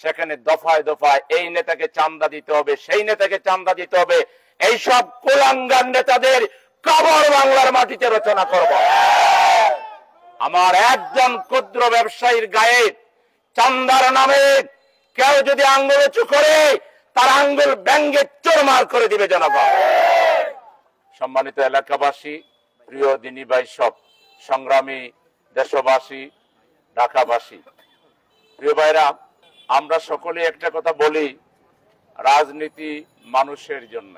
সেখানে দফায় দফায় এই নেতাকে চাঁদা দিতে হবে, সেই নেতাকে চাঁদা দিতে হবে। এইসব কুলাঙ্গার নেতাদের কবর বাংলার মাটিতে রচনা করব। আমার একজন ক্ষুদ্র ব্যবসায়ীর গায়ে চান্দার নামে কেউ যদি আঙ্গুল উঁচু করে, তার আঙ্গুল ব্যঙ্গে চোরমার করে দিবে জনগণ। সম্মানিত এলাকাবাসী, প্রিয় দিনী ভাই, সব সংগ্রামী দেশবাসী, ঢাকাবাসী, প্রিয় ভাইরা, আমরা সকলে একটা কথা বলি, রাজনীতি মানুষের জন্য।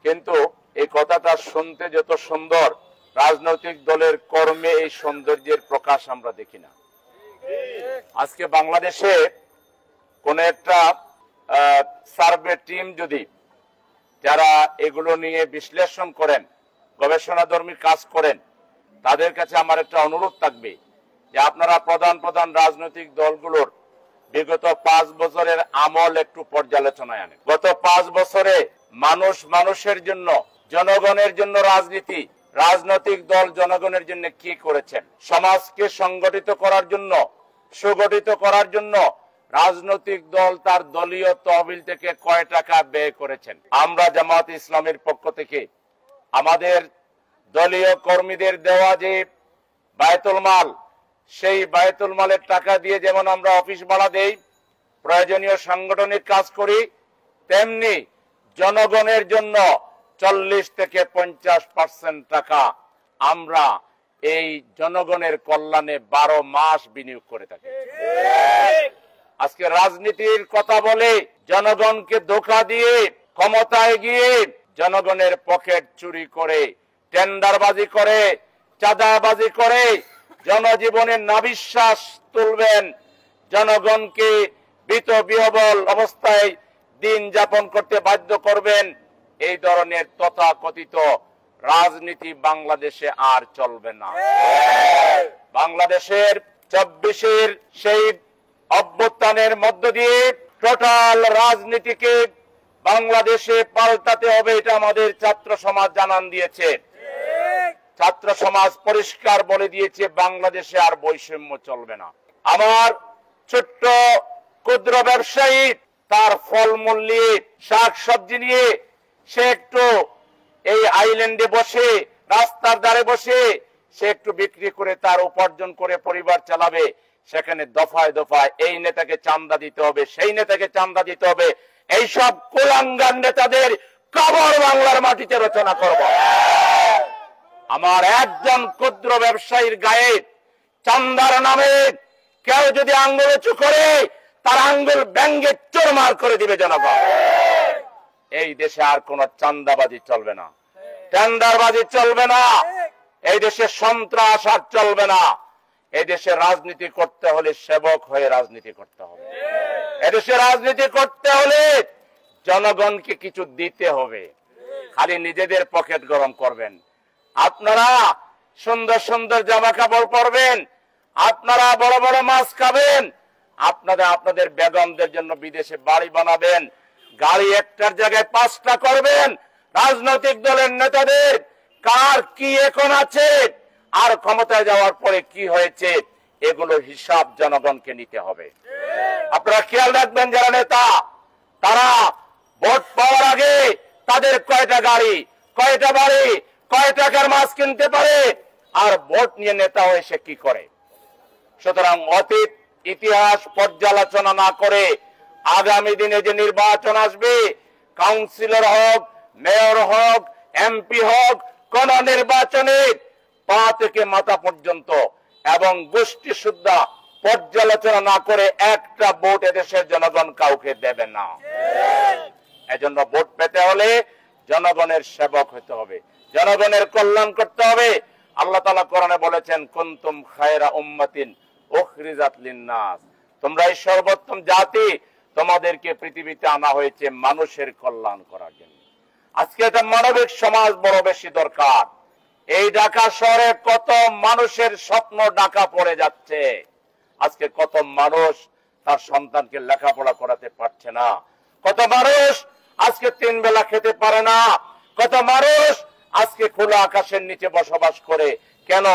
কিন্তু এই কথাটা শুনতে যত সুন্দর, রাজনৈতিক দলের কর্মে এই সৌন্দর্যের প্রকাশ আমরা দেখি না। আজকে বাংলাদেশে কোন একটা সার্ভে টিম যদি যারা এগুলো নিয়ে বিশ্লেষণ করেন, গবেষণাধর্মী কাজ করেন, তাদের কাছে আমার একটা অনুরোধ থাকবে যে আপনারা প্রধান প্রধান রাজনৈতিক দলগুলোর বিগত 5 বছরের আমল একটু পর্যালোচনায় আনেন। গত 5 বছরে মানুষ মানুষের জন্য, জনগণের জন্য রাজনীতি, রাজনৈতিক দল জনগণের জন্য কি করেছেন, সমাজকে সংগঠিত করার জন্য, সুগঠিত করার জন্য রাজনৈতিক দল তার দলীয় তহবিল থেকে কয় টাকা ব্যয় করেছেন। আমরা জামাত ইসলামের পক্ষ থেকে আমাদের দলীয় কর্মীদের দেওয়া যে বায়তুল মাল, সেই বায়তুল মালের টাকা দিয়ে যেমন আমরা অফিস ভাড়া দেই, প্রয়োজনীয় সাংগঠনিক কাজ করি, তেমনি জনগণের জন্য 40 থেকে 50% টাকা আমরা এই জনগণের কল্যাণে 12 মাস বিনিয়োগ করে থাকি। আজকে রাজনীতির কথা বলে জনগণকে ধোঁকা দিয়ে ক্ষমতায় গিয়ে জনগণের পকেট চুরি করে, টেন্ডারবাজি করে, চাঁদাবাজি করে জনজীবনের নাবিশ্বাস তুলবেন, জনগণকে ভীত বিহ্বল অবস্থায় দিন যাপন করতে বাধ্য করবেন। এই ধরনের তথাকথিত রাজনীতি বাংলাদেশে আর চলবে না। বাংলাদেশের 24-এর সেই অভ্যুত্থানের মধ্য দিয়ে টোটাল রাজনীতিকে বাংলাদেশে পাল্টাতে হবে, এটা আমাদের ছাত্র সমাজ জানান দিয়েছে। ছাত্র সমাজ পরিষ্কার বলে দিয়েছে, বাংলাদেশে আর বৈষম্য চলবে না। আমার ছোট্ট ক্ষুদ্র ব্যবসায়ী তার ফলমূল নিয়ে, শাক সবজি নিয়ে সে একটু এই আইল্যান্ডে বসে, রাস্তার ধারে বসে সে একটু বিক্রি করে তার উপার্জন করে পরিবার চালাবে। সেখানে দফায় দফায় এই নেতাকে চাঁদা দিতে হবে, সেই নেতাকে চাঁদা দিতে হবে। এইসব কুলাঙ্গার নেতাদের কবর বাংলার মাটিতে রচনা করব। আমার একজন ক্ষুদ্র ব্যবসায়ীর গায়ে চান্দার নামে কেউ যদি আঙ্গুল উঁচু করে, তার আঙ্গুল ব্যঙ্গে চোরমার করে দিবে জনগণ। এই দেশে আর কোন চান্দাবাজি চলবে না, টেন্ডারবাজি চলবে না, এই দেশে সন্ত্রাস আর চলবে না। এই দেশে রাজনীতি করতে হলে সেবক হয়ে রাজনীতি করতে হবে। এদেশে রাজনীতি করতে হলে জনগণকে কিছু দিতে হবে। খালি নিজেদের পকেট গরম করবেন, আপনারা সুন্দর সুন্দর জামা কাপড় পরবেন, আপনারা বড় বড় মাছ খাবেন, আপনারা আপনাদের বেগমদের জন্য বিদেশে বাড়ি বানাবেন, গাড়ি একটার জায়গায় 5টা করবেন। রাজনৈতিক দলের নেতাদের কার কি এখন আছে আর ক্ষমতায় যাওয়ার পরে কি হয়েছে, এগুলো হিসাব জনগণকে নিতে হবে। আপনারা খেয়াল রাখবেন, যারা নেতা তারা ভোট পাওয়ার আগে তাদের কয়টা গাড়ি, কয়টা বাড়ি, কয় টাকার মাছ কিনতে পারে, আর ভোট নিয়ে নেতা হয়ে সে কি করে। সুতরাং অতীত ইতিহাস পর্যালোচনা না করে আগামী দিনে যে নির্বাচন আসবে, কাউন্সিলর হোক, মেয়র হোক, এমপি হোক, কোন নির্বাচনে পা থেকে মাথা পর্যন্ত এবং গোষ্ঠী সুদ্ধা পর্যালোচনা না করে একটা ভোট এদেশের জনগণ কাউকে দেবে না। এজন্য ভোট পেতে হলে জনগণের সেবক হতে হবে, জনগণের কল্যাণ করতে হবে। আল্লাহ তাআলা কোরআনে বলেছেন, কুনতুম খায়রা উম্মাতিন উখরিজাত লিন-নাস, তোমরা এই সর্বোত্তম জাতি, তোমাদেরকে পৃথিবীতে আনা হয়েছে মানুষের কল্যাণ করার জন্য। আজকে এটা মানবিক সমাজ বড় বেশি দরকার। এই ঢাকা শহরে কত মানুষের স্বপ্ন ঢাকা পড়ে যাচ্ছে। আজকে কত মানুষ তার সন্তানকে লেখাপড়া করাতে পারছে না, কত মানুষ আজকে 3 বেলা খেতে পারে না, কত মানুষ আজকে খোলা আকাশের নিচে বসবাস করে। কেন?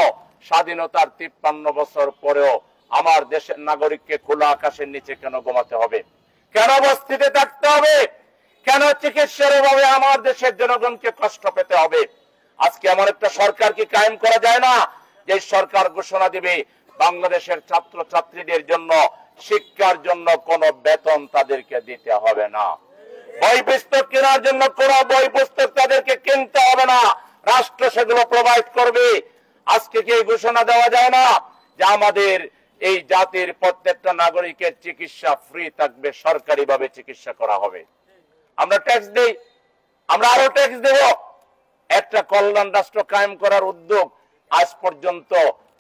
স্বাধীনতার 53 বছর পরেও আমার দেশের নাগরিককে খোলা আকাশের নিচে কেন ঘুমাতে হবে? হবে? কেন চিকিৎসার অভাবে আমার দেশের জনগণকে কষ্ট পেতে হবে? আজকে এমন একটা সরকার কি কায়েম করা যায় না যে সরকার ঘোষণা দিবে বাংলাদেশের ছাত্র ছাত্রীদের জন্য শিক্ষার জন্য কোনো বেতন তাদেরকে দিতে হবে না, বই পুস্তক কেনার জন্য কোনো বই পুস্তক তাদেরকে কিনতে হবে না, রাষ্ট্র সেগুলো প্রোভাইড করবে? আজকে কি ঘোষণা দেওয়া যায় না যে আমাদের এই জাতির প্রত্যেকটা নাগরিকের চিকিৎসা ফ্রি থাকবে, সরকারিভাবে চিকিৎসা করা হবে? আমরা ট্যাক্স দেই, আমরা আরো ট্যাক্স দেব। একটা কল্যাণ রাষ্ট্র কায়েম করার উদ্যোগ আজ পর্যন্ত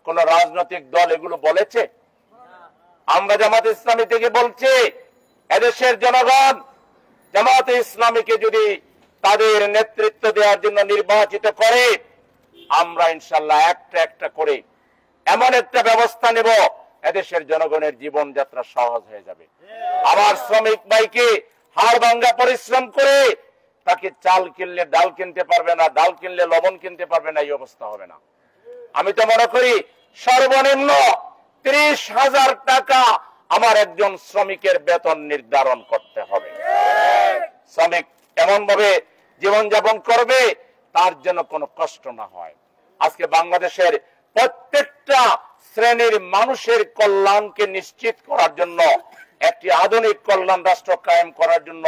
কোন রাজনৈতিক দল এগুলো বলেছে? আমরা জামাতে ইসলামী থেকে বলছি, এদেশের জনগণ জামাতে ইসলামীকে যদি তাদের নেতৃত্ব দেওয়ার জন্য নির্বাচিত করে, আমরা ইনশাল্লাহ একটা একটা করে এমন একটা ব্যবস্থা নেব, এদেশের জনগণের জীবনযাত্রা সহজ হয়ে যাবে। আমার শ্রমিক ভাইকে হাড় ভাঙ্গা পরিশ্রম করে তাকে চাল কিনলে ডাল কিনতে পারবে না, ডাল কিনলে লবণ কিনতে পারবে না, এই অবস্থা হবে না। আমি তো মনে করি সর্বনিম্ন 30,000 টাকা আমার একজন শ্রমিকের বেতন নির্ধারণ করতে হবে। শ্রমিক এমন ভাবে জীবনযাপন করবে তার জন্য কোনো কষ্ট না হয়। আজকে বাংলাদেশের প্রত্যেকটা শ্রেণীর মানুষের কল্যাণকে নিশ্চিত করার জন্য, একটি আধুনিক কল্যাণ রাষ্ট্র কায়েম করার জন্য,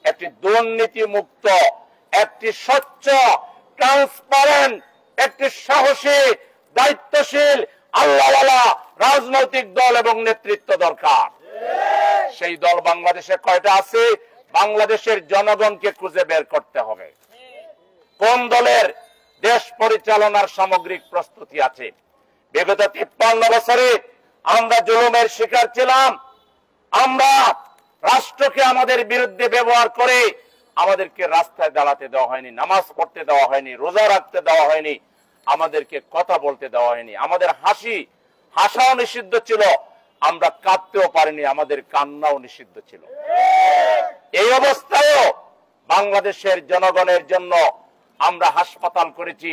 একটি দুর্নীতি মুক্ত, একটি স্বচ্ছ, ট্রান্সপারেন্ট, একটি সাহসী, দায়িত্বশীল, আল্লাহওয়ালা রাজনৈতিক দল এবং নেতৃত্ব দরকার। সেই দল বাংলাদেশে কয়টা আছে? বাংলাদেশের জনগণকে খুঁজে বের করতে হবে কোন দলের দেশ পরিচালনার সামগ্রিক প্রস্তুতি আছে। বিগত 53 বছরে আমরা জুলুমের শিকার ছিলাম। আমরা রাষ্ট্রকে আমাদের বিরুদ্ধে ব্যবহার করে আমাদেরকে রাস্তায় দাঁড়াতে দেওয়া হয়নি, নামাজ পড়তে দেওয়া হয়নি, রোজা রাখতে দেওয়া হয়নি, আমাদেরকে কথা বলতে দেওয়া হয়নি, আমাদের হাসাও নিষিদ্ধ ছিল, আমরা কাঁদতেও পারিনি, আমাদের কান্নাও নিষিদ্ধ ছিল। এই অবস্থায়ও বাংলাদেশের জনগণের জন্য আমরা হাসপাতাল করেছি,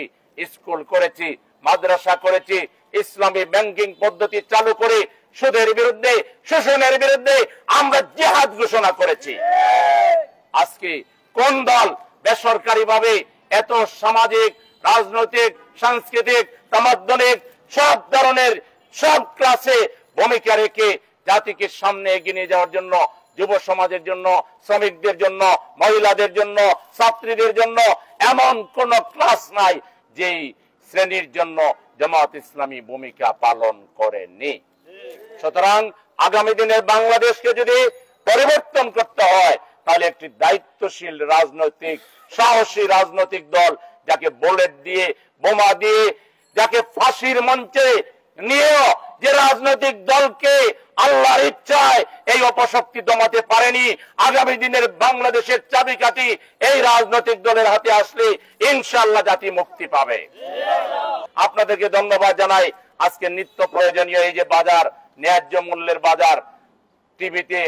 স্কুল করেছি, মাদ্রাসা করেছি, ইসলামী ব্যাংকিং পদ্ধতি চালু করে সুদের বিরুদ্ধে, শোষণের বিরুদ্ধে আমরা জিহাদ ঘোষণা করেছি। আজকে কোন দল বেসরকারি ভাবে এত সামাজিক, রাজনৈতিক, সাংস্কৃতিক, তামাদ্দনিক সব ধরনের সব ক্লাসে ভূমিকা রেখে জাতিকে সামনে এগিয়ে নিয়ে যাওয়ার জন্য, যুব সমাজের জন্য, শ্রমিকদের জন্য, মহিলাদের জন্য, ছাত্রীদের জন্য এমন কোন ক্লাস নাই যেই শ্রেণীর জন্য জামাত ইসলামী ভূমিকা পালন করেনি। সুতরাং আগামী দিনের বাংলাদেশকে যদি পরিবর্তন করতে হয়, তাহলে একটি দায়িত্বশীল রাজনৈতিক, সাহসী রাজনৈতিক দল, যাকে বুলেট দিয়ে, বোমা দিয়ে, যাকে ফাঁসির মঞ্চে নিয়েও যে রাজনৈতিক দলকে আল্লাহর ইচ্ছায় এই অপশক্তি দমাতে পারেনি, আগামী দিনের বাংলাদেশের চাবিকাঠি এই রাজনৈতিক দলের হাতে আসলে ইনশাআল্লাহ জাতি মুক্তি পাবে। আপনাদেরকে ধন্যবাদ জানাই। আজকে নিত্য প্রয়োজনীয় এই যে বাজার, ন্যায্য মূল্যের বাজার, টিভিতে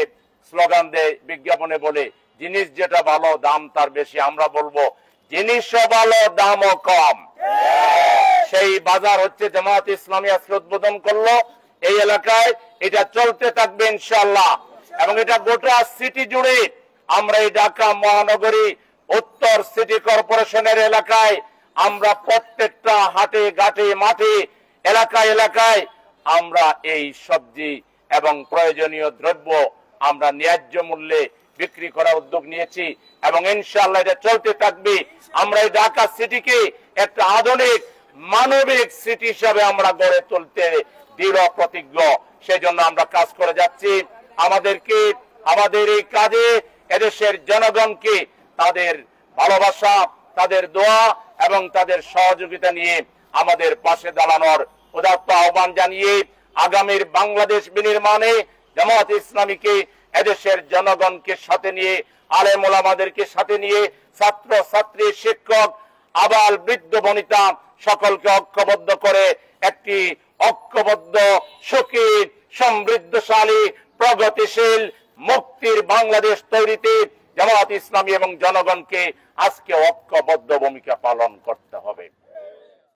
স্লোগান দেয়, বিজ্ঞাপনে বলে জিনিস যেটা ভালো দাম তার বেশি। আমরা বলবো জিনিসও ভালো দামও কম। সেই বাজার হচ্ছে জামাত ইসলামী আজকে উদ্বোধন করলো এই এলাকায়। এটা চলতে থাকবে ইনশাআল্লাহ, এবং এটা গোটা সিটি জুড়ে আমরা এই ঢাকা মহানগরী উত্তর সিটি কর্পোরেশনের এলাকায় আমরা প্রত্যেকটা হাটে ঘাটে মাঠে এলাকায় এলাকায় আমরা এই সবজি এবং প্রয়োজনীয় দ্রব্য আমরা ন্যায্য মূল্যে বিক্রি করার উদ্যোগ নিয়েছি, এবং ইনশাআল্লাহ এটা চলতে থাকবে। আমরা এই ঢাকা সিটিকে একটা আধুনিক মানবিক সিটি হিসাবে আমরা গড়ে তুলতে দৃঢ় প্রতিজ্ঞ। সেজন্য আমরা কাজ করে যাচ্ছি। আমাদেরকে আমাদের এই কাজে এদেশের জনগণকে তাদের ভালোবাসা, তাদের দোয়া এবং তাদের সহযোগিতা নিয়ে আমাদের পাশে দাঁড়ানোর উদাত্ত আহ্বান জানিয়ে আগামীর বাংলাদেশ বিনির্মাণে জামাত ইসলামীকে এদেশের জনগণকে সাথে নিয়ে, আলেম ওলামাদেরকে সাথে নিয়ে, ছাত্র ছাত্রী, শিক্ষক, আবাল বৃদ্ধ বনিতা সকলকে ঐক্যবদ্ধ করে একটি ঐক্যবদ্ধ, সুখী, সমৃদ্ধশালী, প্রগতিশীল, মুক্তির বাংলাদেশ তৈরিতে জামাত ইসলামী এবং জনগণকে আজকে ঐক্যবদ্ধ ভূমিকা পালন করতে হবে।